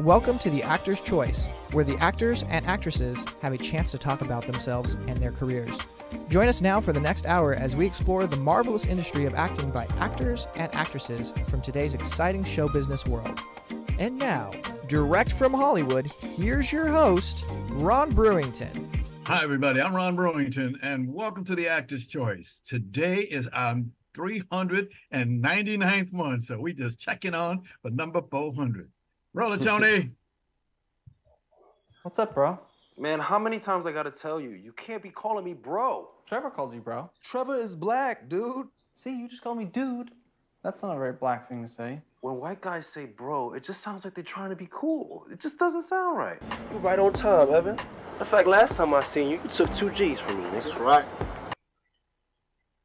Welcome to The Actor's Choice, where the actors and actresses have a chance to talk about themselves and their careers. Join us now for the next hour as we explore the marvelous industry of acting by actors and actresses from today's exciting show business world. And now, direct from Hollywood, here's your host, Ron Brewington. Hi, everybody. I'm Ron Brewington, and welcome to The Actor's Choice. Today is our 399th month, so we just checking on for number 400. Roll it, Tony. What's up, bro? Man, how many times I gotta tell you? You can't be calling me bro. Trevor calls you bro. Trevor is black, dude. See, you just call me dude. That's not a very black thing to say. When white guys say bro, it just sounds like they're trying to be cool. It just doesn't sound right. You're right on time, Evan. In fact, last time I seen you, you took 2 G's from me. That's right.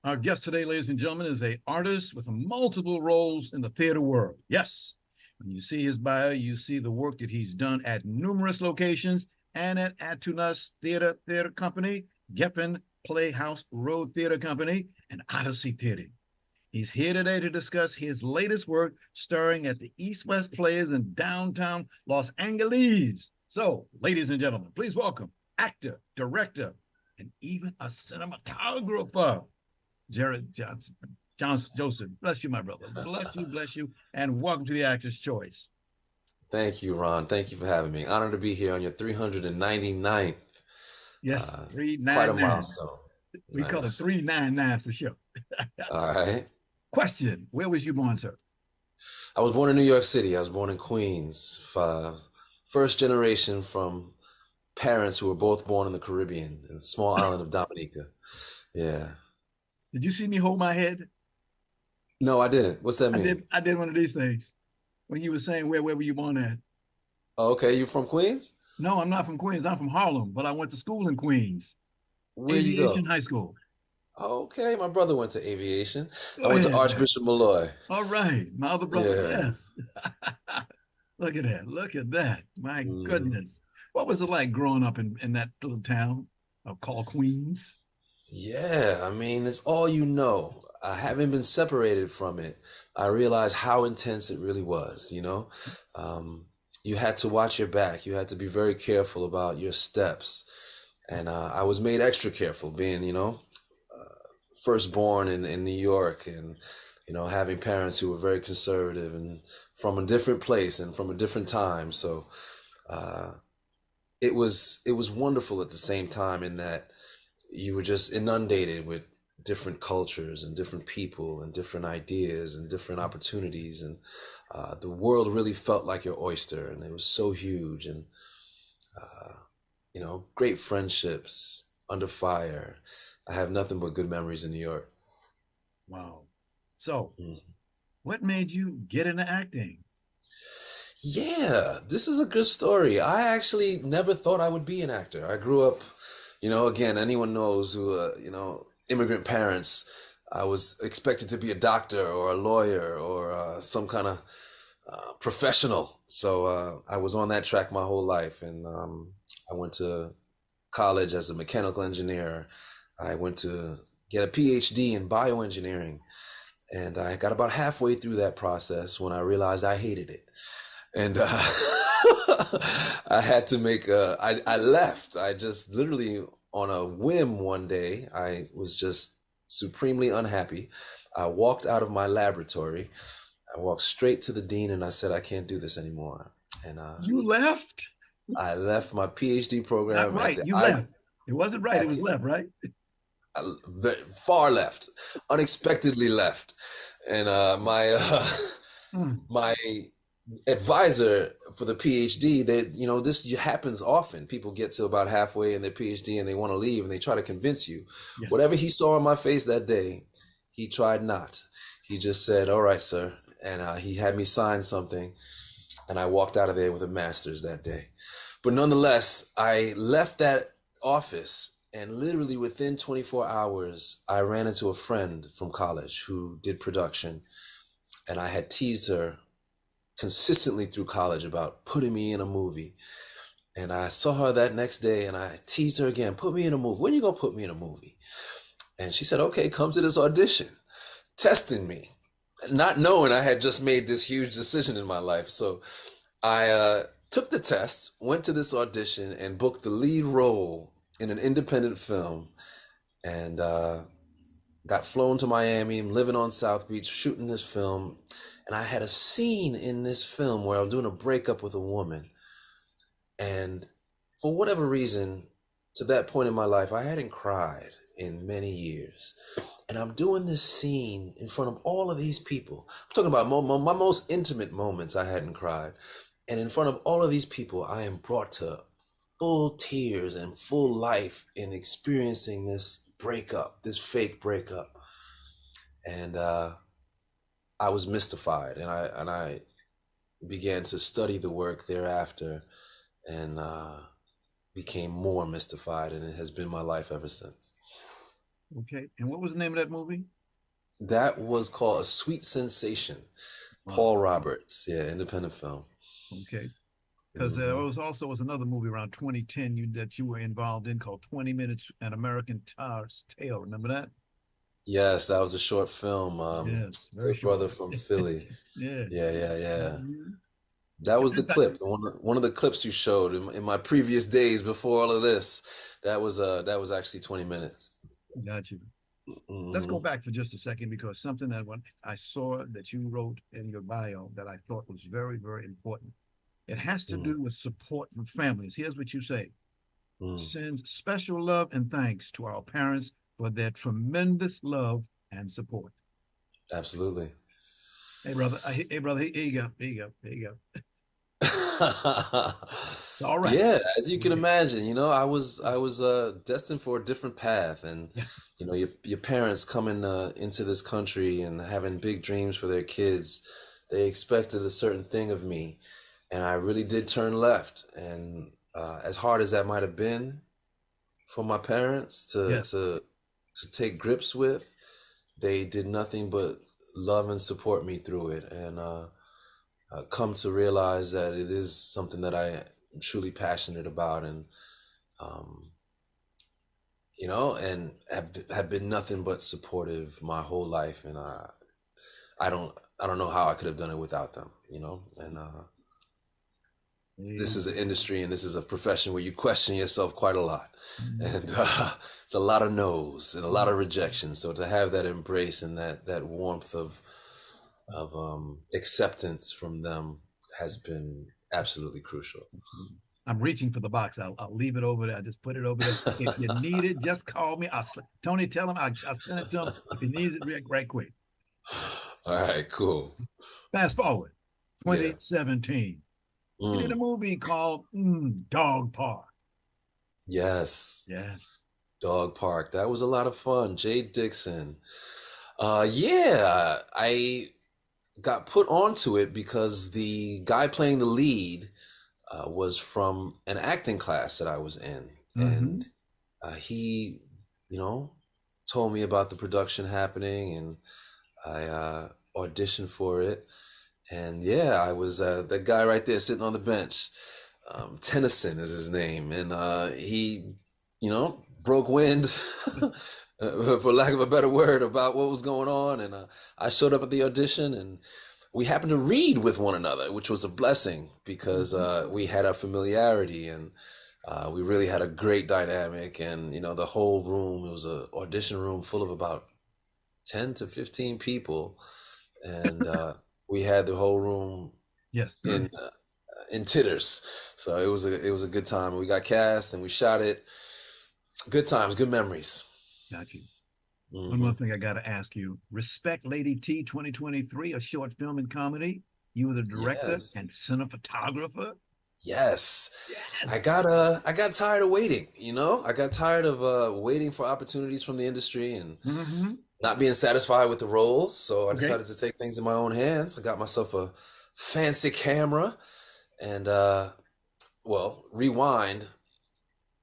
Our guest today, ladies and gentlemen, is an artist with multiple roles in the theater world. Yes, when you see his bio, you see the work that he's done at numerous locations and at Atunas Theater Company, Geffen Playhouse Road Theater Company, and Odyssey Theater. He's here today to discuss his latest work starring at the East West Players in downtown Los Angeles. So, ladies and gentlemen, please welcome actor, director, and even a cinematographer, Gerard Joseph. Bless you, my brother. Bless you, and welcome to The Actor's Choice. Thank you, Ron. Thank you for having me. Honored to be here on your 399th. Yes, 399. Quite a milestone. We call it 399 for sure. All right. Question, where was you born, sir? I was born in New York City. I was born in Queens. First generation from parents who were both born in the Caribbean, in the small island of Dominica. Yeah. Did you see me hold my head? No, I didn't. What's that mean? I did one of these things. When you were saying, where were you born at? Oh, okay, you from Queens? No, I'm not from Queens. I'm from Harlem, but I went to school in Queens. Where you go? Aviation High School. Okay, my brother went to aviation. Go I went ahead. to Archbishop Malloy. All right, my other brother, Yeah. yes. Look at that. My goodness. What was it like growing up in that little town called Queens? Yeah, I mean, it's all you know. Having been separated from it, I realized how intense it really was, you know? You had to watch your back. You had to be very careful about your steps. And I was made extra careful being, firstborn in New York and, having parents who were very conservative and from a different place and from a different time. So it was wonderful at the same time in that you were just inundated with different cultures and different people and different ideas and different opportunities. And the world really felt like your oyster, and it was so huge. And, great friendships under fire. I have nothing but good memories in New York. Wow. So what made you get into acting? Yeah, this is a good story. I actually never thought I would be an actor. I grew up, again, anyone knows who, immigrant parents, I was expected to be a doctor or a lawyer or some kind of professional. So I was on that track my whole life. And I went to college as a mechanical engineer. I went to get a PhD in bioengineering. And I got about halfway through that process when I realized I hated it. And I had to I left. I just literally on a whim one day, I was just supremely unhappy. I walked out of my laboratory. I walked straight to the dean and I said, I can't do this anymore. And you left? I left my PhD program. Not right, you left. It wasn't right, it was left, right? Far left, unexpectedly left. And my advisor for the PhD, this happens often. People get to about halfway in their PhD and they want to leave and they try to convince you. Yes. Whatever he saw on my face that day, he tried not. He just said, all right, sir. And he had me sign something and I walked out of there with a master's that day. But nonetheless, I left that office and literally within 24 hours, I ran into a friend from college who did production, and I had teased her consistently through college about putting me in a movie. And I saw her that next day and I teased her again, put me in a movie. When are you gonna put me in a movie? And she said, okay, come to this audition, testing me, not knowing I had just made this huge decision in my life. So I took the test, went to this audition, and booked the lead role in an independent film, and got flown to Miami. I'm living on South Beach, shooting this film, and I had a scene in this film where I was doing a breakup with a woman, and for whatever reason, to that point in my life, I hadn't cried in many years. And I'm doing this scene in front of all of these people. I'm talking about my most intimate moments. I hadn't cried. And in front of all of these people, I am brought to full tears and full life in experiencing this breakup, this fake breakup. And I was mystified, and I began to study the work thereafter, and became more mystified, and it has been my life ever since. Okay. And what was the name of that movie? That was called A Sweet Sensation. Paul Roberts, yeah, independent film. Okay. Because there was another movie around 2010 that you were involved in called 20 Minutes, An American Tale. Remember that? Yes, that was a short film. Yes, very Good short. Brother from Philly. Yeah. Yeah. That was the clip. One of the clips you showed in my previous days before all of this. That was actually 20 minutes. Got you. Let's go back for just a second, because something that when I saw that you wrote in your bio that I thought was very, very important. It has to do with support from families. Here's what you say. Sends special love and thanks to our parents for their tremendous love and support. Absolutely. Hey, brother. Here you go. It's all right. Yeah, as you can imagine, I was destined for a different path, and your parents coming into this country and having big dreams for their kids, they expected a certain thing of me, and I really did turn left. And as hard as that might have been for my parents to take grips with, they did nothing but love and support me through it, and come to realize that it is something that I am truly passionate about, and and have been nothing but supportive my whole life, and I don't know how I could have done it without them, and this is an industry and this is a profession where you question yourself quite a lot, and it's a lot of no's and a lot of rejection. So to have that embrace and that warmth of acceptance from them has been absolutely crucial. I'm reaching for the box. I'll leave it over there. I just put it over there. If you need it, just call me. Tony, tell him I'll send it to him if he needs it right quick. All right, cool. Fast forward, 2017. You did a movie called Dog Park. Yes. Yeah. Dog Park. That was a lot of fun. Jay Dixon. I got put onto it because the guy playing the lead was from an acting class that I was in. And he, told me about the production happening, and I auditioned for it. And I was that guy right there sitting on the bench. Tennyson is his name. And he, broke wind, for lack of a better word, about what was going on. And I showed up at the audition, and we happened to read with one another, which was a blessing, because we had a familiarity, and we really had a great dynamic. And, the whole room, it was an audition room full of about 10 to 15 people. And we had the whole room in titters. So it was a good time. We got cast and we shot it. Good times, good memories. Got you. One more thing I got to ask you. Respect Lady T 2023, a short film and comedy. You were the director and cinematographer. Yes. I got tired of waiting, I got tired of waiting for opportunities from the industry, and not being satisfied with the roles. So I decided to take things in my own hands. I got myself a fancy camera, and rewind.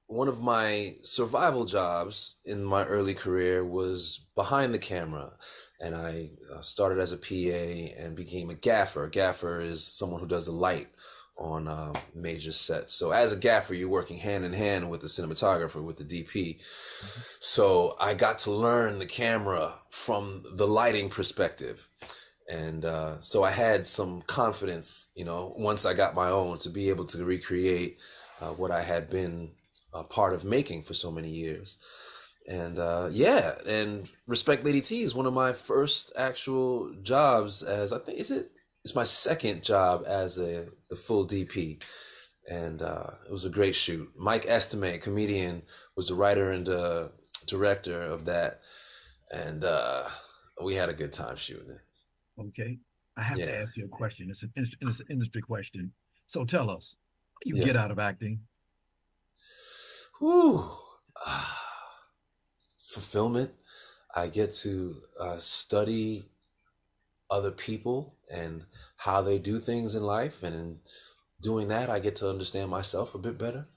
One of my survival jobs in my early career was behind the camera, and I started as a PA and became a gaffer. A gaffer is someone who does the light on major sets. So as a gaffer, you're working hand in hand with the cinematographer, with the DP. So I got to learn the camera from the lighting perspective. And so I had some confidence, once I got my own, to be able to recreate what I had been a part of making for so many years. And yeah, and Respect Lady T is one of my first actual jobs as, it's my second job as the full DP. And it was a great shoot. Mike Estime, comedian, was the writer and director of that. And we had a good time shooting it. Okay. I have to Yeah. ask you a question. It's an industry question. So tell us, what do you Yeah. get out of acting? Whew. Fulfillment. I get to study other people and how they do things in life. And in doing that, I get to understand myself a bit better.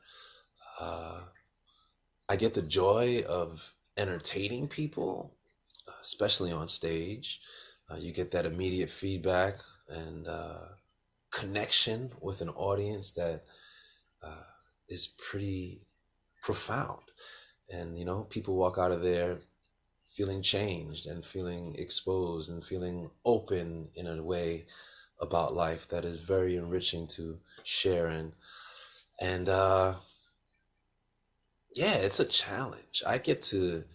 I get the joy of entertaining people, especially on stage. You get that immediate feedback and connection with an audience that is pretty profound. And, people walk out of there feeling changed and feeling exposed and feeling open in a way about life that is very enriching to share in. And yeah, it's a challenge. I get to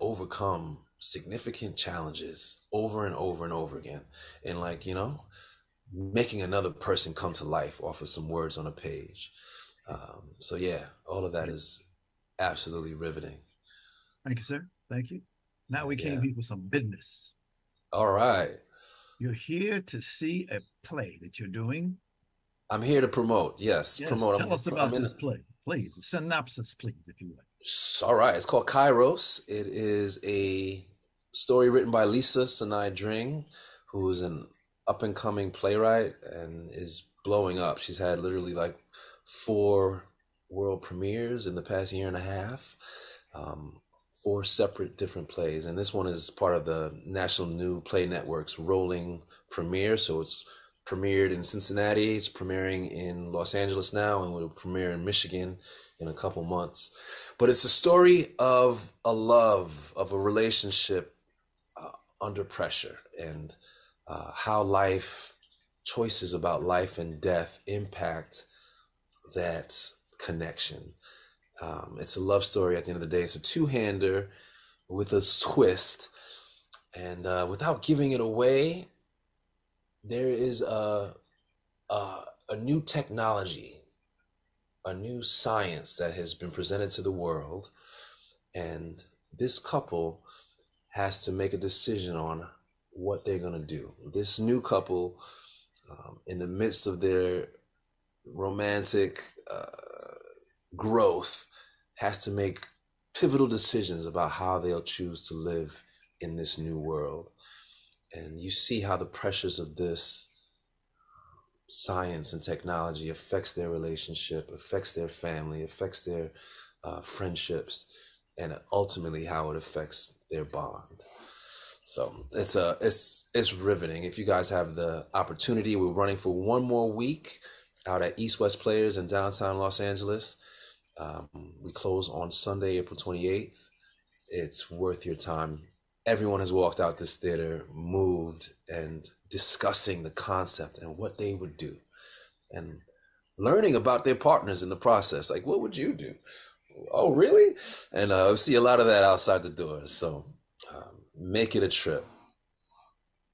overcome significant challenges over and over and over again. And making another person come to life off of some words on a page. So yeah, all of that is absolutely riveting. Thank you, sir. Thank you. Now we came here for some business. All right. You're here to see a play that you're doing. I'm here to promote. Yes, promote. Tell us about this play, please. Synopsis, please, if you would. All right. It's called Kairos. It is a story written by Lisa Sinai Dring, who is an up-and-coming playwright and is blowing up. She's had literally like 4 world premieres in the past year and a half. 4 separate different plays. And this one is part of the National New Play Network's rolling premiere. So it's premiered in Cincinnati, it's premiering in Los Angeles now, and will premiere in Michigan in a couple months. But it's a story of a love, of a relationship under pressure, and how choices about life and death impact that connection. It's a love story at the end of the day. It's a two-hander with a twist. And without giving it away, there is a new technology, a new science that has been presented to the world. And this couple has to make a decision on what they're going to do. This new couple, in the midst of their romantic growth, has to make pivotal decisions about how they'll choose to live in this new world. And you see how the pressures of this science and technology affects their relationship, affects their family, affects their friendships, and ultimately how it affects their bond. So it's riveting. If you guys have the opportunity, we're running for 1 more week out at East West Players in downtown Los Angeles. We close on Sunday, April 28th. It's worth your time. Everyone has walked out this theater moved and discussing the concept and what they would do, and learning about their partners in the process. Like, what would you do? Oh, really? And I see a lot of that outside the doors. So make it a trip.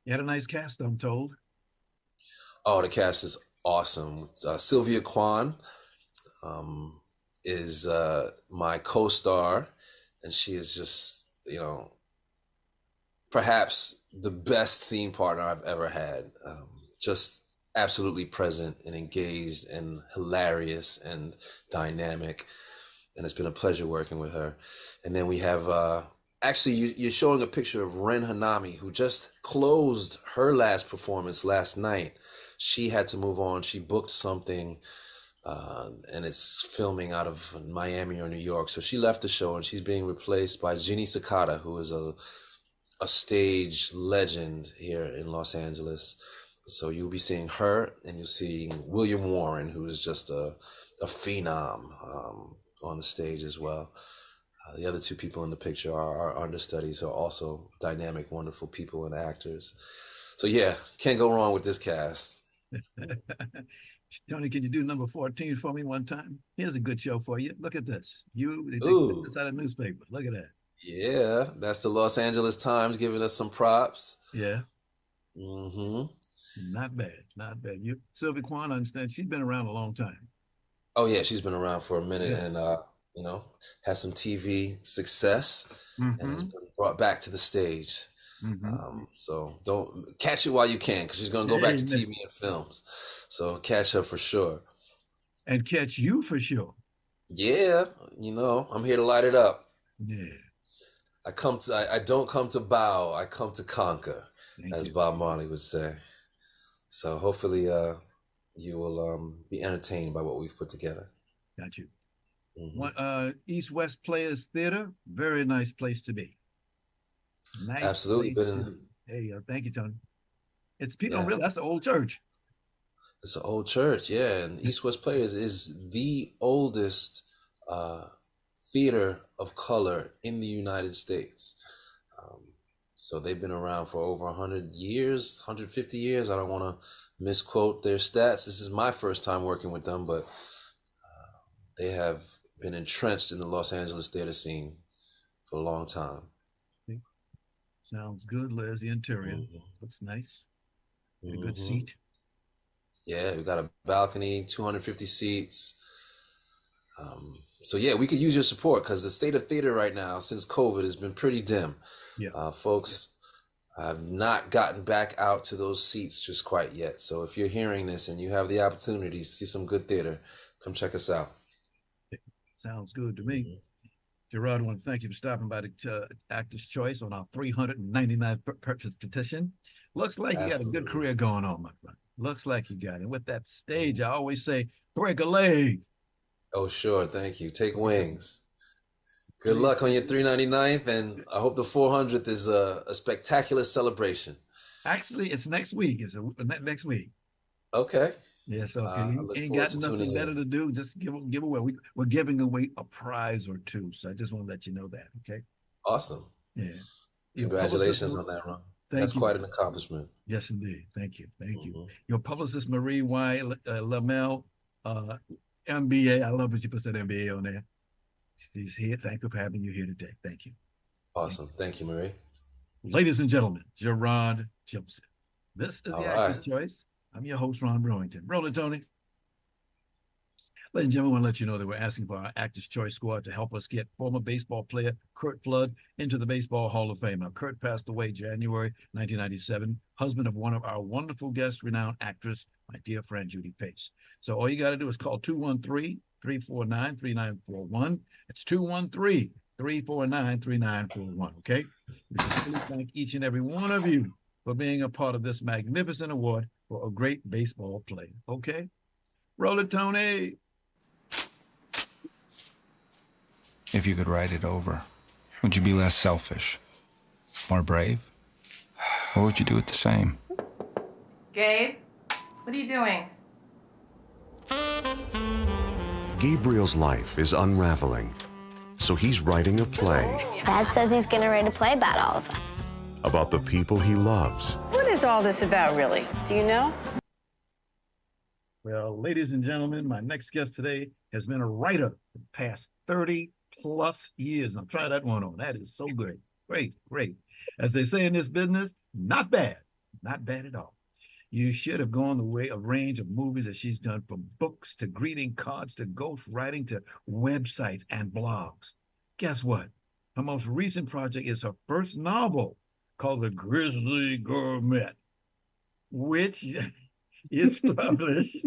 You had a nice cast, I'm told. Oh, the cast is awesome. Sylvia Kwan is my co-star, and she is just, perhaps the best scene partner I've ever had. Just absolutely present and engaged and hilarious and dynamic. And it's been a pleasure working with her. And then we have, actually, you're showing a picture of Ren Hanami, who just closed her last performance last night. She had to move on. She booked something, and it's filming out of Miami or New York. So she left the show, and she's being replaced by Ginny Sakata, who is a stage legend here in Los Angeles. So you'll be seeing her, and you'll see William Warren, who is just a phenom on the stage as well. The other two people in the picture are our understudies, who are also dynamic, wonderful people and actors. So yeah, can't go wrong with this cast. Tony, can you do number 14 for me one time? Here's a good show for you. Look at this. They put Ooh, this out of newspaper. Look at that. yeah, that's the Los Angeles Times giving us some props. Yeah, Hmm. not bad, not bad. Sylvie Kwan, I understand she's been around a long time. Oh yeah, she's been around for a minute, Yes. and has some TV success and has Mm-hmm. been brought back to the stage. Mm-hmm. So don't catch it while you can, because she's gonna go back to Amen. TV and films. So catch her for sure. And catch you for sure. Yeah, I'm here to light it up. Yeah. I don't come to bow, I come to conquer, Thank as you. Bob Marley would say. So hopefully you will be entertained by what we've put together. Got you. Mhm. East West Players Theater, very nice place to be. Nice Absolutely place been to in, be. Hey, thank you, Tony. It's people don't yeah. realize that's the old church. It's an old church, yeah, and East West Players is the oldest uh, theater of color in the United States. Um, so they've been around for over 100 years, 150 years. I don't want to misquote their stats. This is my first time working with them, but they have been entrenched in the Los Angeles theater scene for a long time. Sounds good. There's the interior. Hmm. Looks nice. Get a good Hmm. seat. Yeah, we got a balcony, 250 seats. So yeah, we could use your support, because the state of theater right now, since COVID, has been pretty dim. Yeah. Folks have not gotten back out to those seats just quite yet. So if you're hearing this and you have the opportunity to see some good theater, come check us out. Sounds good to me. Mhm. Gerard, I want to thank you for stopping by the Actor's Choice on our 399th purchase petition. Looks like you got a good Absolutely. career going on, my friend. Looks like you got it. And with that stage, I always say, break a leg. Oh, sure. Thank you. Take wings. Good Please. luck on your 399th, and I hope the 400th is a spectacular celebration. Actually, it's next week. Next week. Okay. Yeah, so if I you look ain't forward got to nothing tuning better in. to do, just give away. We're giving away a prize or two. So I just want to let you know that. Okay. Awesome. Yeah. Your publicist, Congratulations on that run. That's thank you. quite an accomplishment. Yes, indeed. Thank you. Thank you. Mhm. Your publicist, Marie Y. Lamel, MBA. I love when she puts that MBA on there. She's here. Thank you for having you here today. Thank you. Awesome. Thank you, Marie. Ladies and gentlemen, Gerard Joseph. This is All the Actor's right. Choice. I'm your host, Ron Brewington. Roll it, Tony. Ladies and gentlemen, I want to let you know that we're asking for our Actors Choice Squad to help us get former baseball player Curt Flood into the Baseball Hall of Fame. Now, Curt passed away January 1997, husband of one of our wonderful guests, renowned actress, my dear friend Judy Pace. So all you got to do is call 213-349-3941. It's 213-349-3941, okay? We sincerely thank each and every one of you for being a part of this magnificent award for a great baseball player, okay? Roll it, Tony. If you could write it over, would you be less selfish, more brave? Or would you do it the same? Gabe, what are you doing? Gabriel's life is unraveling, so he's writing a play Dad says he's gonna write a play about all of us. about the people he loves. What is all this about, really? Do you know? Well, ladies and gentlemen, my next guest today has been a writer for the past 30 plus years. I'm trying that one on. That is so great. Great, great. As they say in this business, not bad. Not bad at all. You should have gone the way of range of movies that she's done, from books to greeting cards to ghost writing to websites and blogs. Guess what? Her most recent project is her first novel called The Grizzly Gourmet, which is published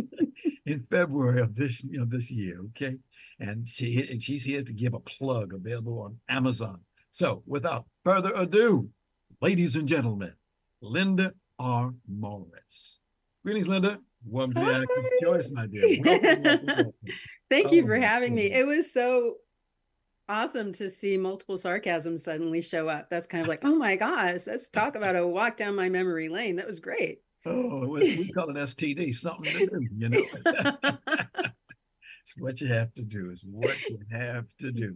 in February of this year. Okay, and she's here to give a plug, available on Amazon. So, without further ado, ladies and gentlemen, Linda R. Morris. Greetings, Linda. Welcome to the Actor's Choice, my dear. Welcome. Thank you Oh, for my having me. goodness. It was so awesome to see multiple sarcasms suddenly show up. That's kind of like, oh my gosh, let's talk about a walk down my memory lane. That was great. Oh, we call it STD, something to do, you know. It's what you have to do. It's what you have to do.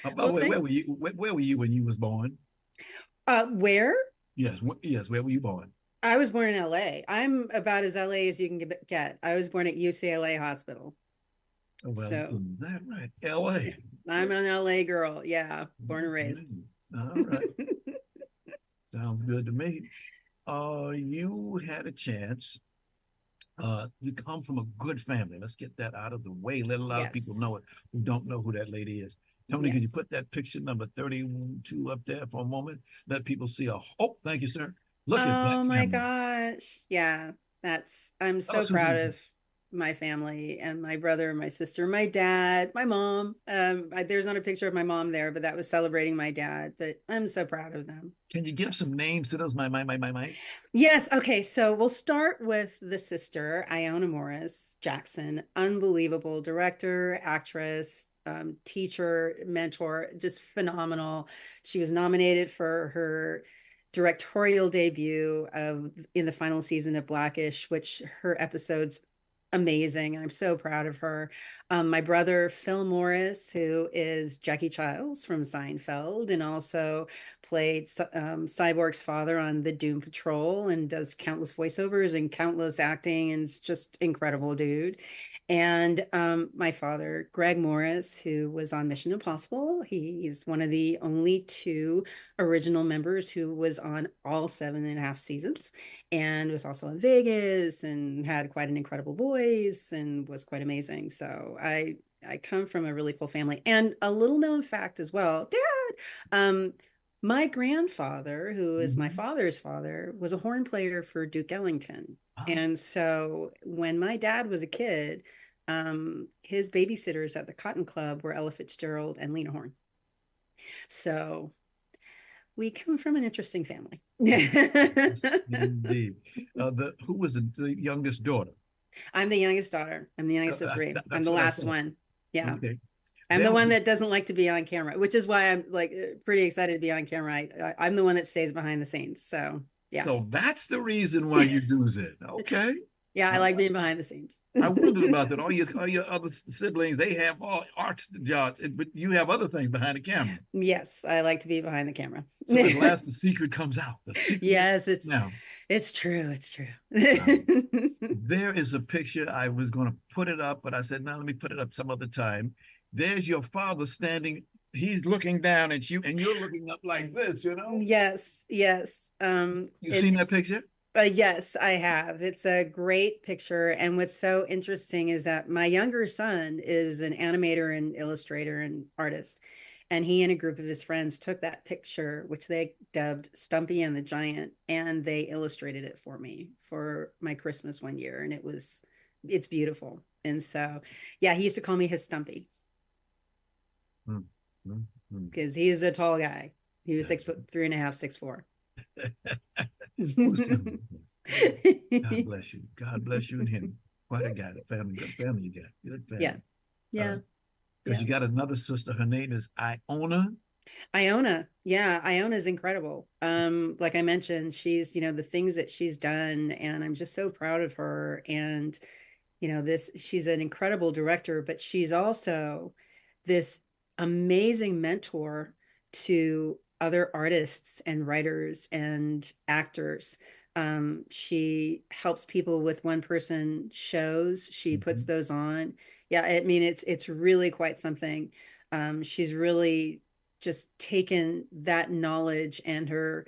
By the Well, way, thank. where were you when you was born? Where? Yes, yes. Where were you born? I was born in LA. I'm about as LA as you can get. I was born at UCLA Hospital. Oh, well, So is that right? L.A. I'm an LA girl. Yeah, born and raised. Mhm. All right. Sounds good to me. You had a chance. You come from a good family. Let's get that out of the way. Let a lot of people Yes. know it who don't know who that lady is. Tony, can you Yes. put that picture number 32 up there for a moment? Let people see a, oh, thank you, sir. Look at that Oh my family. gosh. Yeah, I'm Oh, so proud Susan. of my family and my brother, my sister, my dad, my mom. There's not a picture of my mom there, but that was celebrating my dad. But I'm so proud of them. Can you give some names to those? My. Yes. Okay. So we'll start with the sister, Iona Morris Jackson, unbelievable director, actress, teacher, mentor, just phenomenal. She was nominated for her directorial debut in the final season of Blackish, which her episodes amazing. I'm so proud of her. My brother, Phil Morris, who is Jackie Childs from Seinfeld and also played Cyborg's father on the Doom Patrol and does countless voiceovers and countless acting and is just incredible dude. And my father, Greg Morris, who was on Mission Impossible. He's one of the only two original members who was on all 7.5 seasons and was also in Vegas and had quite an incredible voice and was quite amazing. So I come from a really cool family. And a little known fact as well, Dad, my grandfather, who is my father's father, was a horn player for Duke Ellington. And so when my dad was a kid, his babysitters at the Cotton Club were Ella Fitzgerald and Lena Horne. So we come from an interesting family. Indeed. Who was the youngest daughter? I'm the youngest daughter. I'm the youngest of three. I'm That's the what I last thought. one. Yeah. Okay. I'm the one that doesn't like to be on camera, which is why I'm like pretty excited to be on camera. I'm the one that stays behind the scenes. So yeah. So that's the reason why you do it. Okay. Yeah, I like being behind the scenes. I wondered about that. All your other siblings, they have all art jobs, but you have other things behind the camera. Yes, I like to be behind the camera. So at last, the secret comes out. The secret yes, it's true. It's true. There is a picture. I was going to put it up, but I said, no, let me put it up some other time. There's your father standing. He's looking down at you, and you're looking up like this. You know. Yes. Yes. You seen that picture? Yes, I have. It's a great picture. And what's so interesting is that my younger son is an animator and illustrator and artist. And he and a group of his friends took that picture, which they dubbed Stumpy and the Giant, and they illustrated it for me for my Christmas one year. And it's beautiful. And so, yeah, he used to call me his Stumpy because he's a tall guy. He was 6'3.5", 6'4". God bless you. God bless you and him. Quite a guy. Good family you got. Good family. Yeah. Yeah. Because you got another sister. Her name is Iona. Iona. Yeah. Iona is incredible. Like I mentioned, she's, the things that she's done, and I'm just so proud of her. And, she's an incredible director, but she's also this amazing mentor to other artists and writers and actors. She helps people with one-person shows. She puts those on. Yeah, I mean, it's really quite something. She's really just taken that knowledge and her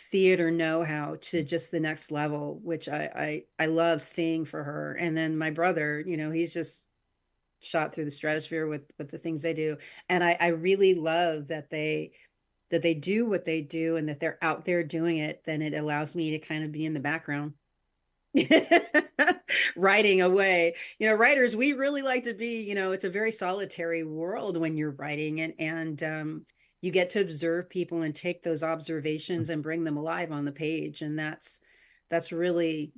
theater know-how to just the next level, which I love seeing for her. And then my brother, he's just shot through the stratosphere with the things they do. And I really love that they do what they do and that they're out there doing it. Then it allows me to kind of be in the background writing away. Writers, we really like to be, it's a very solitary world when you're writing, and you get to observe people and take those observations and bring them alive on the page. And it's really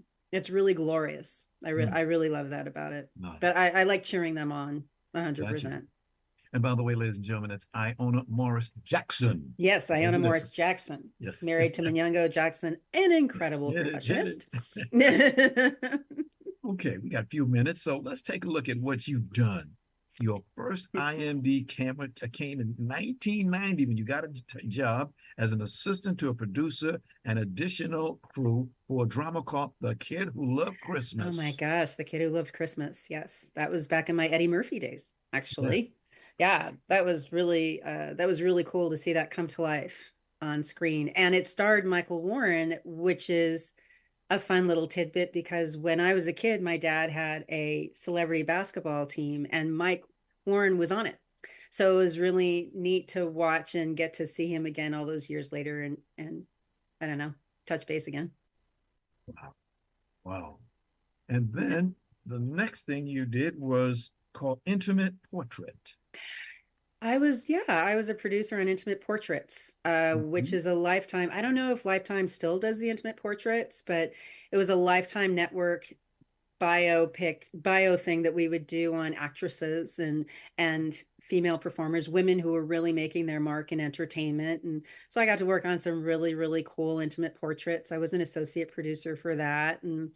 glorious. I really love that about it. Nice. But I like cheering them on 100%. And by the way, ladies and gentlemen, it's Iona Morris Jackson. Yes, Iona Morris Jackson. Yes. Married to Munyungo Jackson, an incredible percussionist. Okay, we got a few minutes, so let's take a look at what you've done Your first IMD camera came in 1990 when you got a job as an assistant to a producer and additional crew for a drama called The Kid Who Loved Christmas. Oh my gosh, The Kid Who Loved Christmas. Yes, that was back in my Eddie Murphy days, actually. Yeah, that was really cool to see that come to life on screen. And it starred Michael Warren, which is a fun little tidbit because when I was a kid, my dad had a celebrity basketball team and Mike Warren was on it. So it was really neat to watch and get to see him again all those years later and I don't know, touch base again. Wow. Wow. And then the next thing you did was called Intimate Portrait. I was a producer on Intimate Portraits, which is a Lifetime. I don't know if Lifetime still does the Intimate Portraits, but it was a Lifetime Network bio thing that we would do on actresses and female performers, women who were really making their mark in entertainment. And so I got to work on some really, really cool Intimate Portraits. I was an associate producer for that, and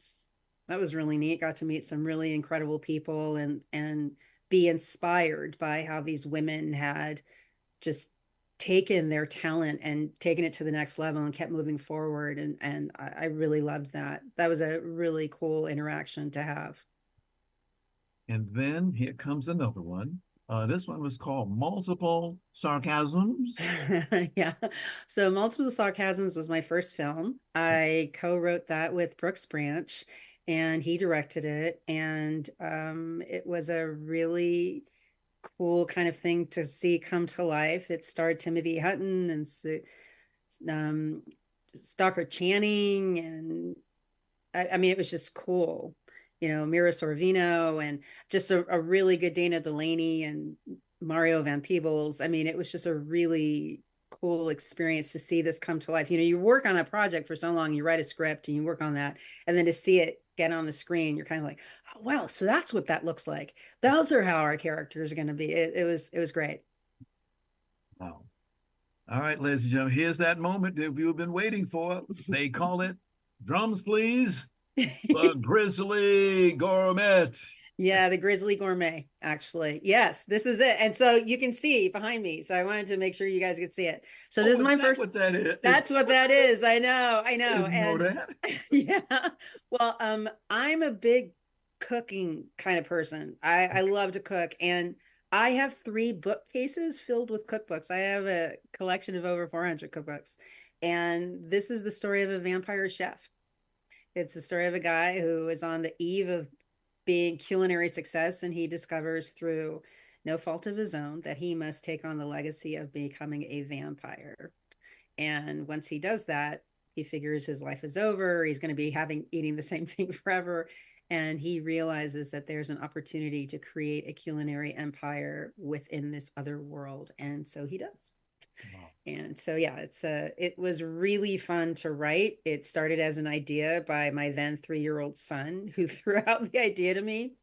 that was really neat. Got to meet some really incredible people and be inspired by how these women had just taken their talent and taken it to the next level and kept moving forward. And I really loved that. That was a really cool interaction to have. And then here comes another one. This one was called Multiple Sarcasms. Yeah. So Multiple Sarcasms was my first film. I co-wrote that with Brooks Branch and he directed it. And it was a really cool kind of thing to see come to life. It starred Timothy Hutton and Stockard Channing. And I mean, it was just cool. Mira Sorvino and just a really good Dana Delaney and Mario Van Peebles. I mean, it was just a really cool experience to see this come to life. You work on a project for so long, you write a script and you work on that, and then to see it get on the screen, you're kind of like, oh, well, so that's what that looks like. Those are how our characters are going to be. It was great. Wow. All right, ladies and gentlemen, here's that moment that we've been waiting for. They call it, drums please, the Grizzly Gourmet. Yeah, the Grizzly Gourmet, actually. Yes, this is it. And so you can see behind me. So I wanted to make sure you guys could see it. So this is my first. What that is? That's what that is. I know. I didn't know that. Yeah. Well, I'm a big cooking kind of person. I love to cook, and I have 3 bookcases filled with cookbooks. I have a collection of over 400 cookbooks, and this is the story of a vampire chef. It's the story of a guy who is on the eve of being culinary success, and he discovers through no fault of his own that he must take on the legacy of becoming a vampire. And once he does that, he figures his life is over. He's going to be eating the same thing forever. And he realizes that there's an opportunity to create a culinary empire within this other world. And so he does. Wow. And so, yeah, it was really fun to write. It started as an idea by my then 3-year-old son, who threw out the idea to me.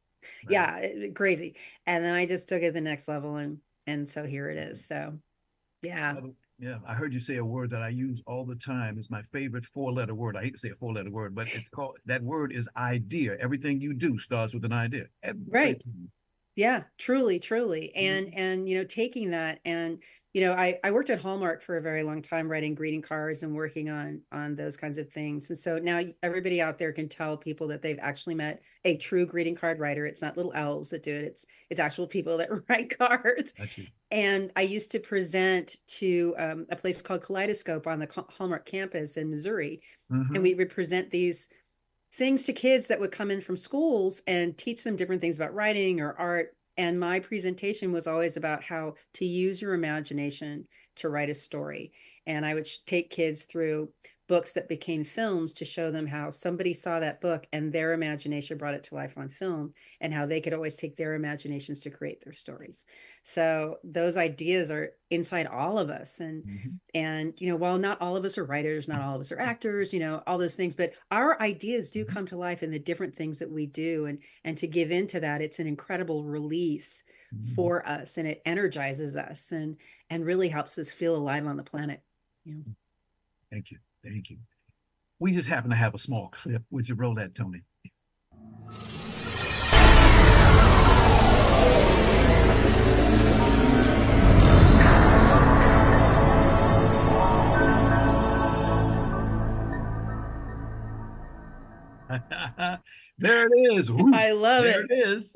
Right. Yeah, crazy. And then I just took it to the next level, and so here it is. So, yeah. Yeah, I heard you say a word that I use all the time. It's my favorite 4-letter word. I hate to say a 4-letter word, but it's called, that word is idea. Everything you do starts with an idea. Everything. Right. Yeah, truly. And taking that and I worked at Hallmark for a very long time, writing greeting cards and working on those kinds of things. And so now everybody out there can tell people that they've actually met a true greeting card writer. It's not little elves that do it. It's actual people that write cards. And I used to present to a place called Kaleidoscope on the Hallmark campus in Missouri. Mm-hmm. And we would present these things to kids that would come in from schools and teach them different things about writing or art. And my presentation was always about how to use your imagination to write a story. And I would take kids through books that became films to show them how somebody saw that book and their imagination brought it to life on film, and how they could always take their imaginations to create their stories. So those ideas are inside all of us. And while not all of us are writers, not all of us are actors, all those things, but our ideas do come to life in the different things that we do. And to give into that, it's an incredible release for us, and it energizes us and really helps us feel alive on the planet. Thank you. Thank you. We just happen to have a small clip. Would you roll that, Tony? There it is. Woo, I love there it. it is.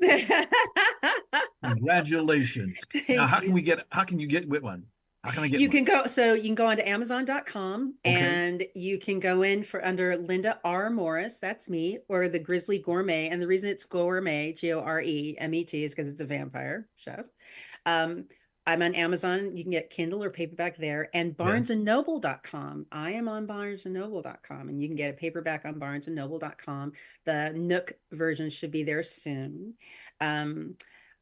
Congratulations. Now, how can you get with one? How can I get You one? can go onto Amazon.com and you can go in for under Linda R. Morris, that's me, or the Grizzly Gourmet. And the reason it's gourmet, Goremet, is because it's a vampire show. I'm on Amazon. You can get Kindle or paperback there, and barnesandnoble.com. I am on barnesandnoble.com, and you can get a paperback on barnesandnoble.com. The Nook version should be there soon.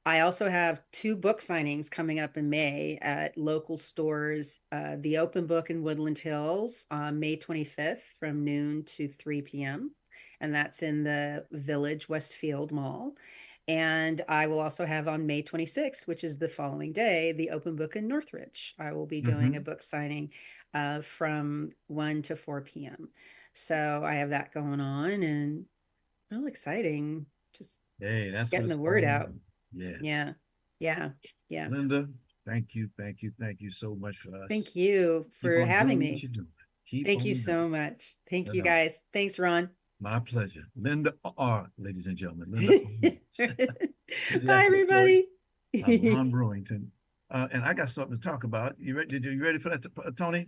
I also have 2 book signings coming up in May at local stores. The Open Book in Woodland Hills on May 25th from noon to 3 p.m. And that's in the Village Westfield Mall. And I will also have on May 26th, which is the following day, the Open Book in Northridge. I will be doing a book signing from 1 to 4 p.m. So I have that going on, and real exciting. Just that's getting the word out. Yeah. Yeah. Linda, thank you so much for us. Thank you for having me. Thank you doing so it. much. Thank you, guys. Thanks, Ron. My pleasure. Linda R, ladies and gentlemen. Linda Bye, everybody. I'm Ron Brewington. And I got something to talk about. You ready for that, Tony?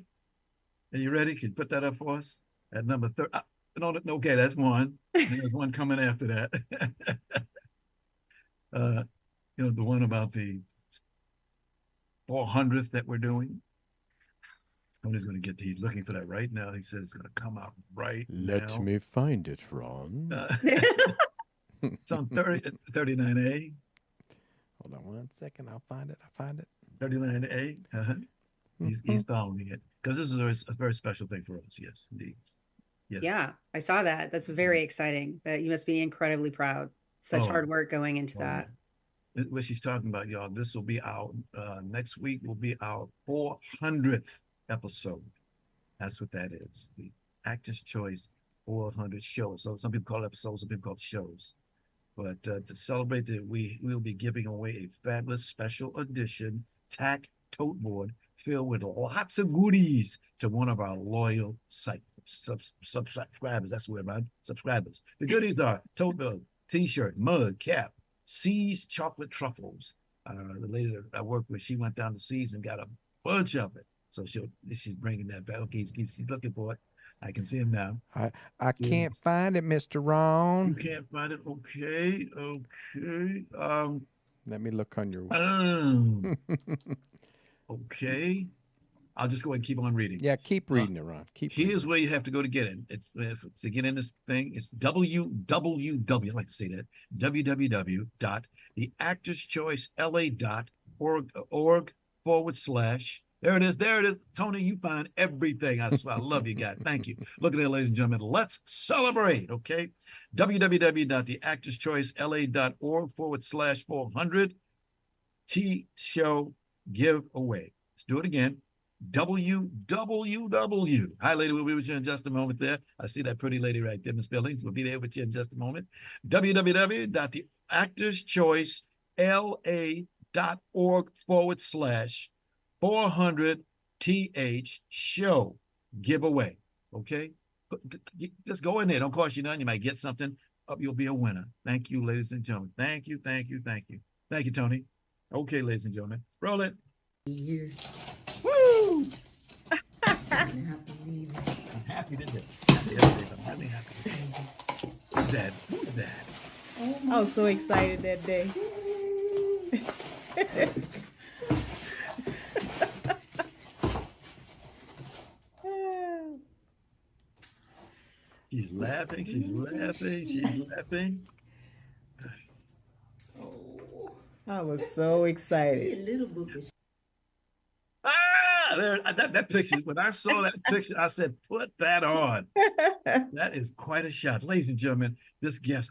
Are you ready? Can you put that up for us? At number 30. No, okay, that's one. And there's one coming after that. The one about the 400th that we're doing. Somebody's going to get he's looking for that right now. He says it's going to come out right now. Let me find it, Ron. It's on 39A. Hold on 1 second. I'll find it. 39A. He's following it because this is a very special thing for us. Yes, indeed. Yes. Yeah, I saw that. That's very exciting. That you must be incredibly proud. Such hard work going into that. What she's talking about, y'all, this will be our next week will be our 400th episode. That's what that is. The Actors Choice 400 shows. So some people call it episodes, some people call it shows. But to celebrate that, we will be giving away a fabulous special edition tack tote board filled with lots of goodies to one of our loyal subscribers. That's the word, man. Subscribers. The goodies are tote board, T-shirt, mug, cap, See's chocolate truffles. The lady that I work with, she went down to See's and got a bunch of it. So she's bringing that back. Okay, he's looking for it. I can see him now. I can't find it, Mr. Ron. You can't find it. Okay. Let me look on your. Okay. I'll just go ahead and keep on reading. Yeah, keep reading it, Ron. Here's where you have to go to get it. To get in this thing, it's www. I like to say that. www.theactorschoicela.org/. There it is. Tony, you find everything. I love you guys. Thank you. Look at it, ladies and gentlemen. Let's celebrate, okay? www.theactorschoicela.org/400 T-show giveaway. Let's do it again. www. Hi, lady. We'll be with you in just a moment there. I see that pretty lady right there, Miss Billings. We'll be there with you in just a moment. www.theactorschoicela.org/400 TH show giveaway. Okay? Just go in there. Don't cost you nothing. You might get something. You'll be a winner. Thank you, ladies and gentlemen. Thank you, Tony. Okay, ladies and gentlemen. Roll it. Woo! I'm happy to do it. I'm really happy. Who's that? I was so excited that day. She's laughing. I was so excited. That picture, when I saw that picture, I said, put that on. That is quite a shot. Ladies and gentlemen,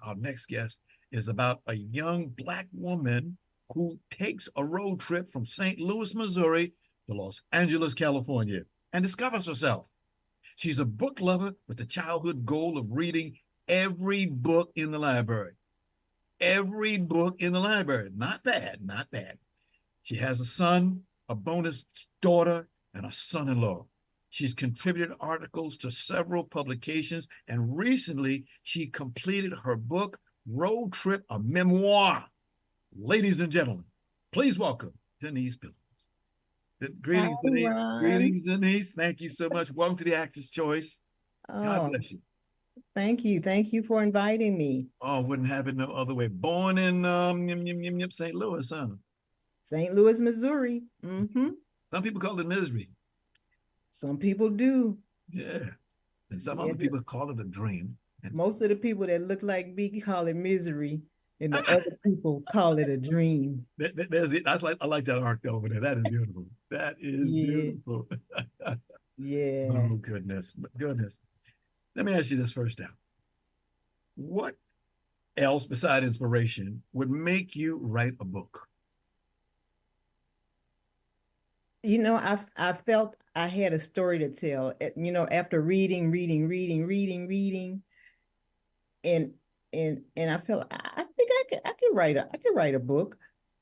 our next guest, is about a young Black woman who takes a road trip from St. Louis, Missouri to Los Angeles, California, and discovers herself. She's a book lover with the childhood goal of reading every book in the library. Every book in the library. Not bad. She has a son, a bonus daughter, and a son-in-law. She's contributed articles to several publications, and recently she completed her book, Road Trip, a Memoir. Ladies and gentlemen, please welcome Denise Billings. Hi, Greetings, Denise. Ron. Greetings, Denise. Thank you so much. Welcome to the Actor's Choice. God Oh, bless you. thank you. Thank you for inviting me. Oh, wouldn't have it no other way. Born in St. Louis, huh? St. Louis, Missouri. Mm-hmm. Some people call it misery. Some people do. Yeah. And some Yeah, other people call it a dream. And most of the people that look like me call it misery, and the other people call it a dream. there's it. I like that art over there. That is beautiful. That is Yeah, beautiful. yeah. Oh, goodness. Goodness. Let me ask you this first now. What else beside inspiration would make you write a book? You know, I felt I had a story to tell. You know, after reading, and and I felt I think I could write a book,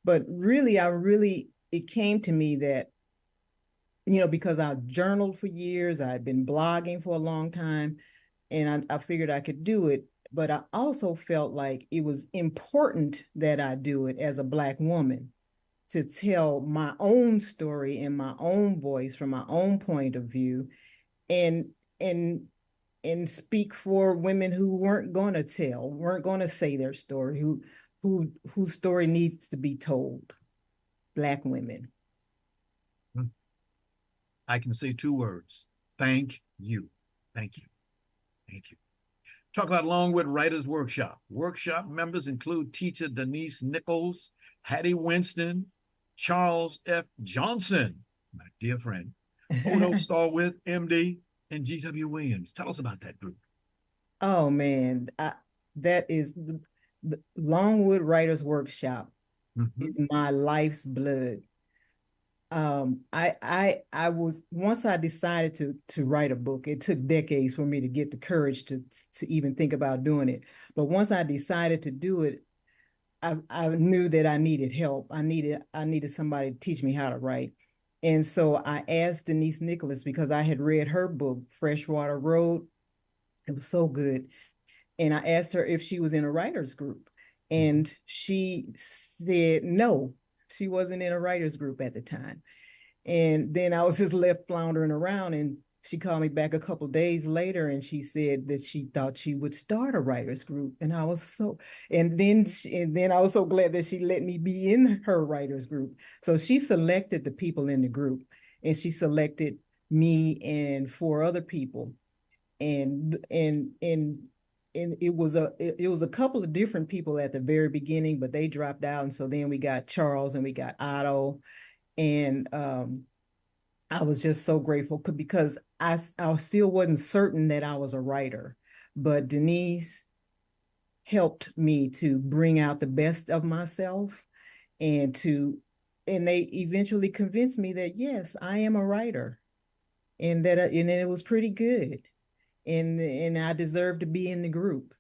but really it came to me that, you know, because I journaled for years, I'd been blogging for a long time, and I figured I could do it. But I also felt like it was important that I do it as a Black woman, to tell my own story in my own voice from my own point of view, and and and speak for women who weren't going to say their story, whose story needs to be told, Black women. I can say two words. Thank you. Thank you. Thank you. Talk about Longwood Writers Workshop. Workshop members include teacher Denise Nichols, Hattie Winston, Charles F. Johnson, my dear friend, Odo Stallworth, MD, and G.W. Williams. Tell us about that group. Oh man, that is the Longwood Writers Workshop is my life's blood. I was, once I decided to write a book, it took decades for me to get the courage to even think about doing it. But once I decided to do it, I knew that I needed help. I needed somebody to teach me how to write. And so I asked Denise Nicholas, because I had read her book, Freshwater Road. It was so good. And I asked her if she was in a writer's group. And she said no, she wasn't in a writer's group at the time. And then I was just left floundering around, and she called me back a couple of days later, and she said that she thought she would start a writers group. And I was so, and then I was so glad that she let me be in her writers group. So she selected the people in the group, and she selected me and four other people. And it was a couple of different people at the very beginning, but they dropped out. And so then we got Charles and we got Otto. And I was just so grateful because I still wasn't certain that I was a writer, but Denise helped me to bring out the best of myself, and they eventually convinced me that yes, I am a writer, and and it was pretty good, and I deserved to be in the group,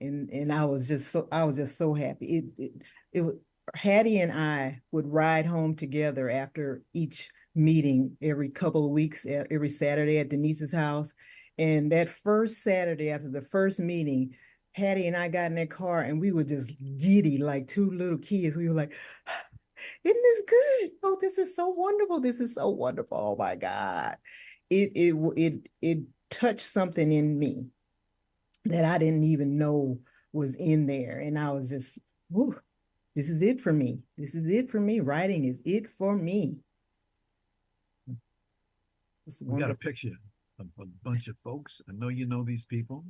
and I was just so happy. It was, Hattie and I would ride home together after each meeting every couple of weeks, every Saturday at Denise's house. And that first Saturday after the first meeting, Hattie and I got in that car and we were just giddy like two little kids. We were like, isn't this good? Oh, this is so wonderful. This is so wonderful. Oh my God. It touched something in me that I didn't even know was in there. And I was just, whew, this is it for me. This is it for me. Writing is it for me. We got a picture of a bunch of folks. I know you know these people.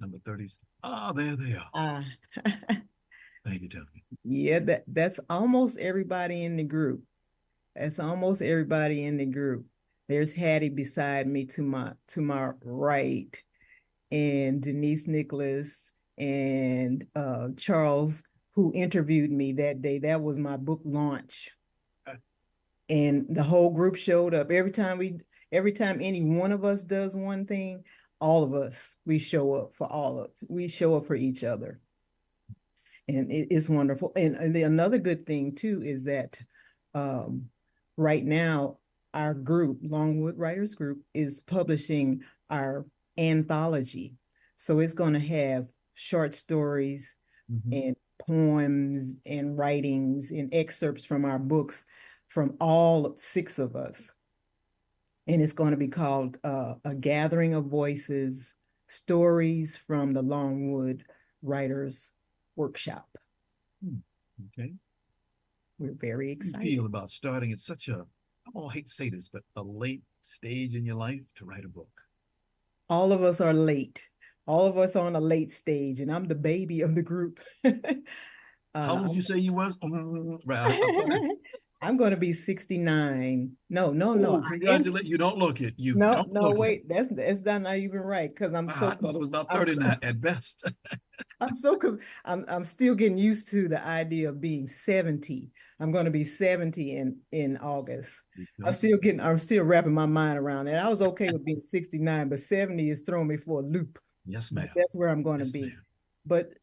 Number 30s. Ah, there they are. Thank you, Tony. Yeah, that's almost everybody in the group. That's almost everybody in the group. There's Hattie beside me to my right, and Denise Nicholas and Charles, who interviewed me that day. That was my book launch. And the whole group showed up. Every time any one of us does one thing, all of us, we show up for each other. And it's wonderful. And another good thing too is that right now our group, Longwood Writers Group, is publishing our anthology. So it's going to have short stories and poems and writings and excerpts from our books from all six of us. And it's going to be called A Gathering of Voices, Stories from the Longwood Writers Workshop. Okay. We're very How do excited. you feel about starting at such a, I don't hate to say this, but a late stage in your life to write a book? All of us are late. All of us are on a late stage, and I'm the baby of the group. How old did you say you was? Right. I'm going to be 69. No, no, no. Oh, congratulations. You don't look it. You No, don't no, look it. wait. That's not even right because I thought it was about I'm 39 so, at best. I'm still getting used to the idea of being 70. I'm going to be 70 in August. I'm still wrapping my mind around it. I was okay with being 69, but 70 is throwing me for a loop. Yes, But ma'am. that's where I'm going to Yes, be. ma'am. But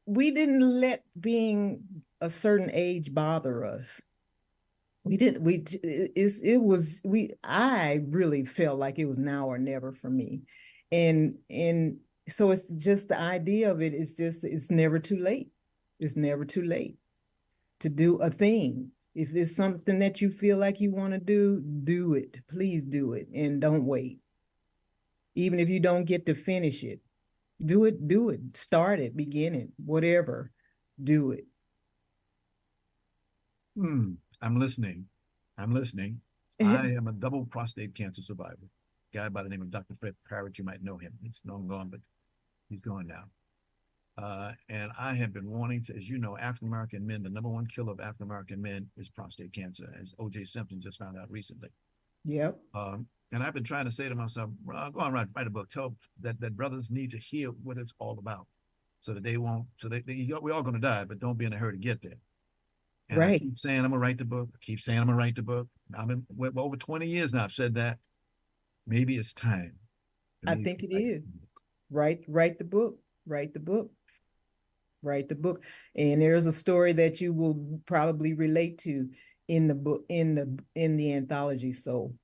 we didn't let being a certain age bother us. We didn't, we, it was, I really felt like it was now or never for me. And so it's just the idea of it is just, it's never too late. It's never too late to do a thing. If it's something that you feel like you want to do it. Please do it and don't wait. Even if you don't get to finish it, do it, start it, begin it, whatever, do it. I'm listening. I'm listening. I am a double prostate cancer survivor. A guy by the name of Dr. Fred Parrott, you might know him. He's long gone, but he's gone now. And I have been wanting to, as you know, African American men, the number one killer of African American men is prostate cancer, as O.J. Simpson just found out recently. Yep. And I've been trying to say to myself, well, go on, write a book. Tell that brothers need to hear what it's all about, so that they won't. So we're all going to die, but don't be in a hurry to get there. And I keep saying I'm gonna write the book. I keep saying I'm gonna write the book. I've been over 20 years now. I've said that. Maybe it's time. I think it is. Write the book. Write the book. Write the book. And there's a story that you will probably relate to in the book, in the anthology. So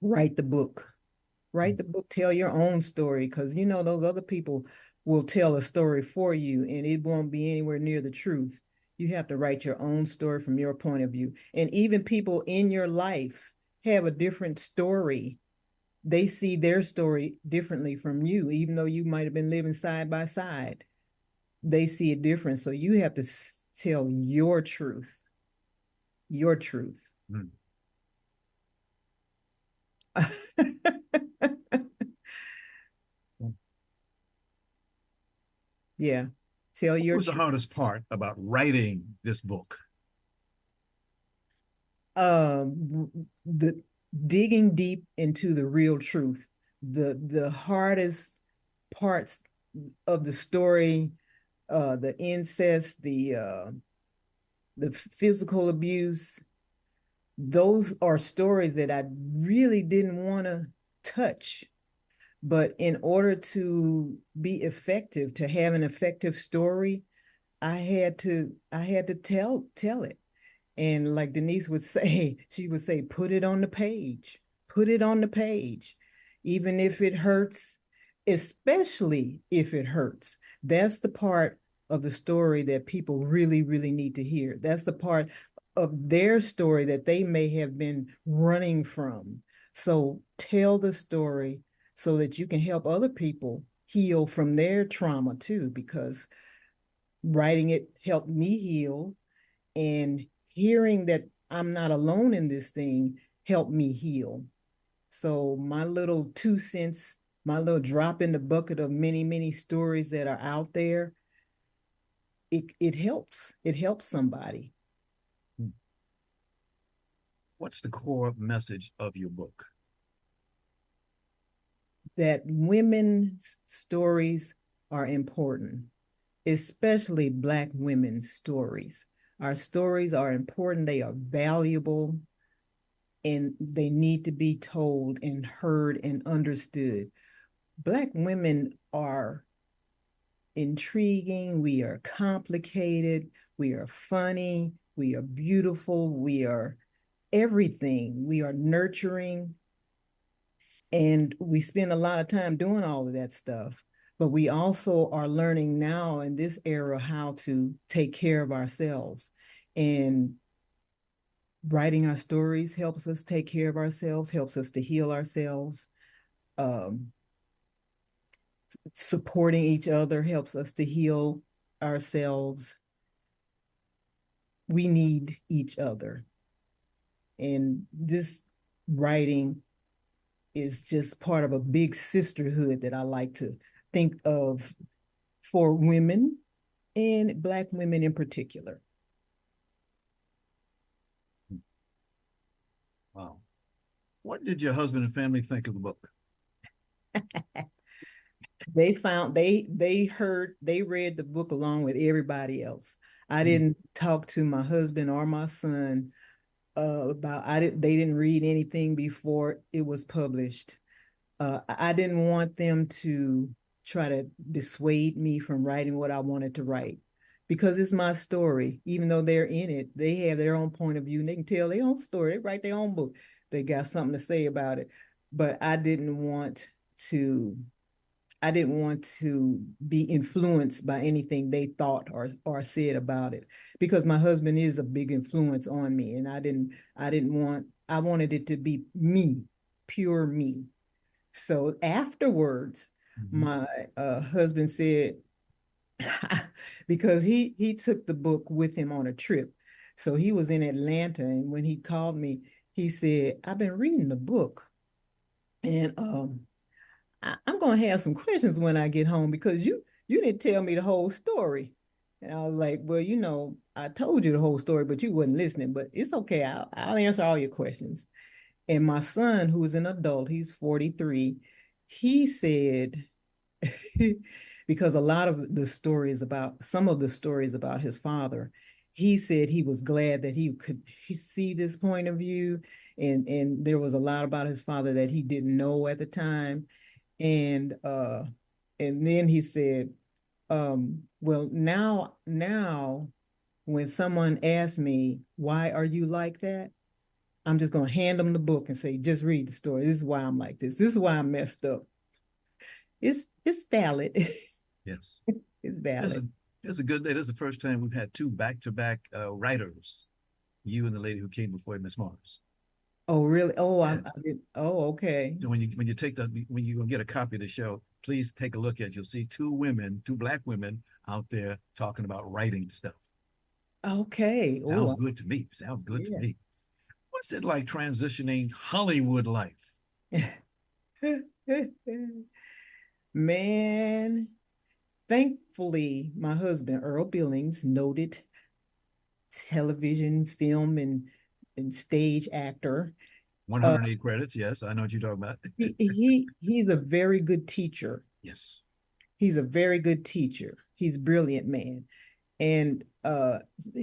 write the book. Write the book, tell your own story, because you know those other people will tell a story for you and it won't be anywhere near the truth. You have to write your own story from your point of view. And even people in your life have a different story. They see their story differently from you, even though you might have been living side by side. They see it different. So you have to tell your truth. Your truth. Yeah. Tell your What was the hardest part about writing this book? The digging deep into the real truth. The hardest parts of the story, the incest, the physical abuse, those are stories that I really didn't want to touch. But in order to be effective, to have an effective story, I had to tell it. And like Denise would say, she would say, put it on the page, put it on the page, even if it hurts, especially if it hurts. That's the part of the story that people really, really need to hear. That's the part of their story that they may have been running from. So tell the story so that you can help other people heal from their trauma too, because writing it helped me heal, and hearing that I'm not alone in this thing helped me heal. So my little 2 cents, my little drop in the bucket of many, many stories that are out there, it helps. It helps somebody. What's the core message of your book? That women's stories are important, especially Black women's stories. Our stories are important, they are valuable, and they need to be told and heard and understood. Black women are intriguing, we are complicated, we are funny, we are beautiful, we are everything. We are nurturing, and we spend a lot of time doing all of that stuff. But we also are learning now in this era how to take care of ourselves. And writing our stories helps us take care of ourselves, helps us to heal ourselves. Um, Supporting each other helps us to heal ourselves. We need each other. And this writing is just part of a big sisterhood that I like to think of for women and Black women in particular. Wow. What did your husband and family think of the book? They read the book along with everybody else. I didn't talk to my husband or my son they didn't read anything before it was published. I didn't want them to try to dissuade me from writing what I wanted to write because it's my story. Even though they're in it, they have their own point of view and they can tell their own story. They write their own book. They got something to say about it. But to I didn't want to be influenced by anything they thought or said about it because my husband is a big influence on me, and I wanted it to be me, pure me. So afterwards, my husband said, because he took the book with him on a trip. So he was in Atlanta, and when he called me, he said, "I've been reading the book, and I'm going to have some questions when I get home because you didn't tell me the whole story." And I was like, "Well, I told you the whole story, but you wasn't listening. But it's okay. I'll answer all your questions." And my son, who is an adult, he's 43, he said, because a lot of the stories about some of the stories about his father, he said he was glad that he could see this point of view. And there was a lot about his father that he didn't know at the time. And then he said, well, now when someone asks me, why are you like that? I'm just going to hand them the book and say, just read the story. This is why I'm like this. This is why I messed up. It's valid. Yes. It's valid. It's a good day. This is the first time we've had two back-to-back writers, you and the lady who came before, Miss Morris. Oh, really? Oh, Yeah. I did. Oh, okay. So when you take when you go get a copy of the show, please take a look at it. You'll see two Black women out there talking about writing stuff. Okay. Sounds good to me. Sounds good to me. What's it like transitioning Hollywood life? Man, thankfully, my husband, Earl Billings, noted television, film, and stage actor. 108 credits. Yes, I know what you're talking about. He's a very good teacher. Yes. He's a very good teacher. He's a brilliant man. And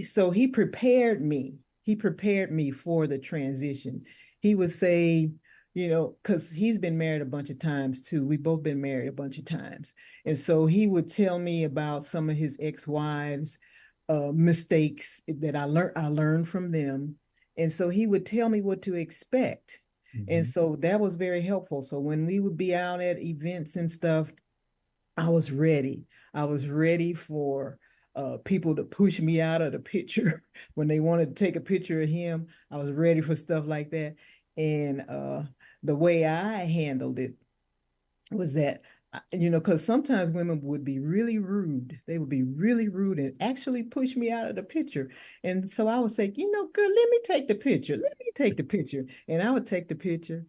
so he prepared me. He prepared me for the transition. He would say, because he's been married a bunch of times too. We've both been married a bunch of times. And so he would tell me about some of his ex-wives' mistakes that I learned from them. And so he would tell me what to expect. And so that was very helpful. So when we would be out at events and stuff, I was ready. I was ready for people to push me out of the picture when they wanted to take a picture of him. I was ready for stuff like that. And the way I handled it was that, because sometimes women would be really rude. They would be really rude and actually push me out of the picture. And so I would say, girl, let me take the picture. Let me take the picture. And I would take the picture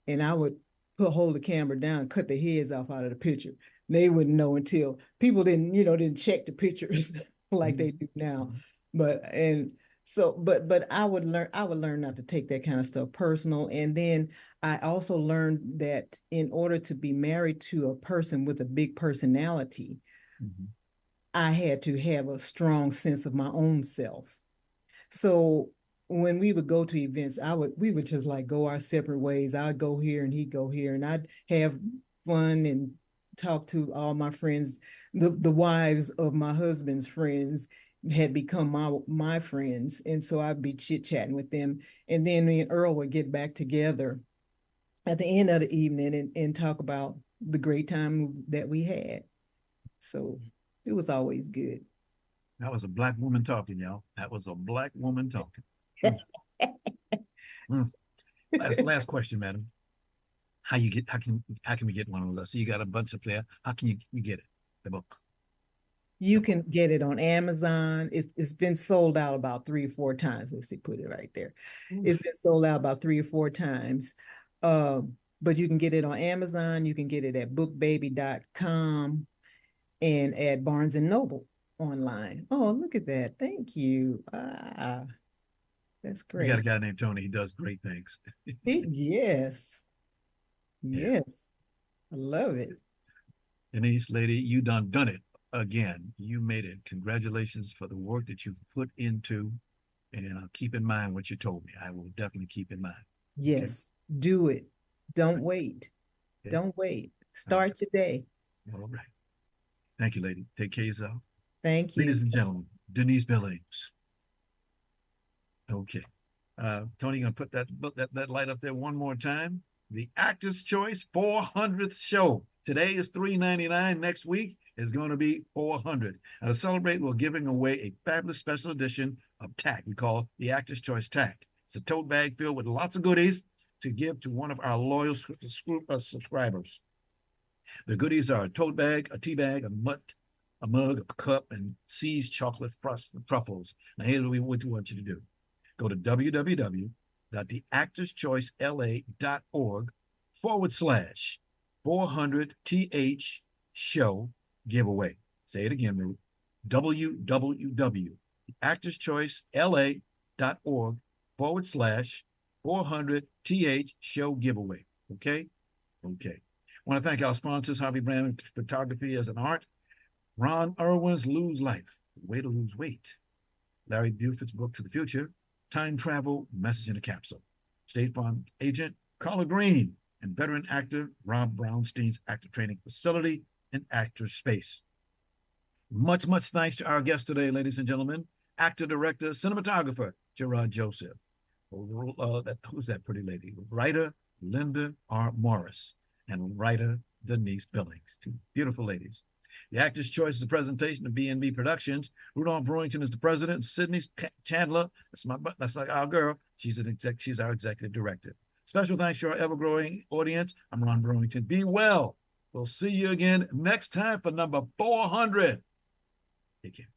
and I would hold the camera down, cut the heads off out of the picture. They wouldn't know until people didn't check the pictures like they do now. But I would learn not to take that kind of stuff personal. And then I also learned that in order to be married to a person with a big personality, I had to have a strong sense of my own self. So when we would go to events, we would just like go our separate ways. I'd go here and he'd go here, and I'd have fun and talk to all my friends, the wives of my husband's friends, had become my friends, and so I'd be chit-chatting with them. And then me and Earl would get back together at the end of the evening and talk about the great time that we had. So it was always good. That was a black woman talking, y'all. That was a black woman talking. Mm. Mm. Last question, madam. How can we get one of those? So you got a bunch up there. How can you get it? The book. You can get it on Amazon. It's been sold out about 3 or 4 times. Let's see, put it right there. It's been sold out about 3 or 4 times. But you can get it on Amazon. You can get it at bookbaby.com and at Barnes and Noble online. Oh, look at that. Thank you. That's We got a great. guy named Tony. He does great things. Yes. Yeah. Yes. I love it. Denise, lady, you done it again. You made it. Congratulations for the work that you put into, and I'll keep in mind what you told me. I will definitely keep in mind. Yes. Do it. Don't wait. Okay. Don't wait. Start today. All right. Thank you, lady. Take care of yourself. Thank you. Ladies and gentlemen, Denise Billings. Okay. Tony, gonna put that light up there one more time. The Actors Choice 400th show. Today is $3.99. Next week is going to be $400. And to celebrate, we're giving away a fabulous special edition of TAC. We call the Actors Choice TAC. It's a tote bag filled with lots of goodies to give to one of our loyal subscribers. The goodies are a tote bag, a tea bag, a mug, a cup, and See's chocolate truffles. Now, here's what we want you to do. Go to www.theactorschoice.la.org/400th show giveaway. Say it again, Ruth. www.theactorschoice.la.org/400th show giveaway. Okay? Okay. I want to thank our sponsors, Harvey Brand Photography as an Art, Ron Irwin's Lose Life, Way to Lose Weight, Larry Buford's book To the Future, Time Travel, Message in a Capsule, State Farm agent Carla Green, and veteran actor Rob Brownstein's actor training facility and actor space. Much thanks to our guest today, ladies and gentlemen, actor, director, cinematographer Gerard Joseph. Who's that pretty lady? Writer Linda R. Morris and writer Denise Billings. 2 beautiful ladies. The Actors' Choice is a presentation of B&B Productions. Rudolph Brewington is the president. Sydney Chandler, that's like our girl. She's our executive director. Special thanks to our ever-growing audience. I'm Ron Brewington. Be well. We'll see you again next time for number 400. Take care.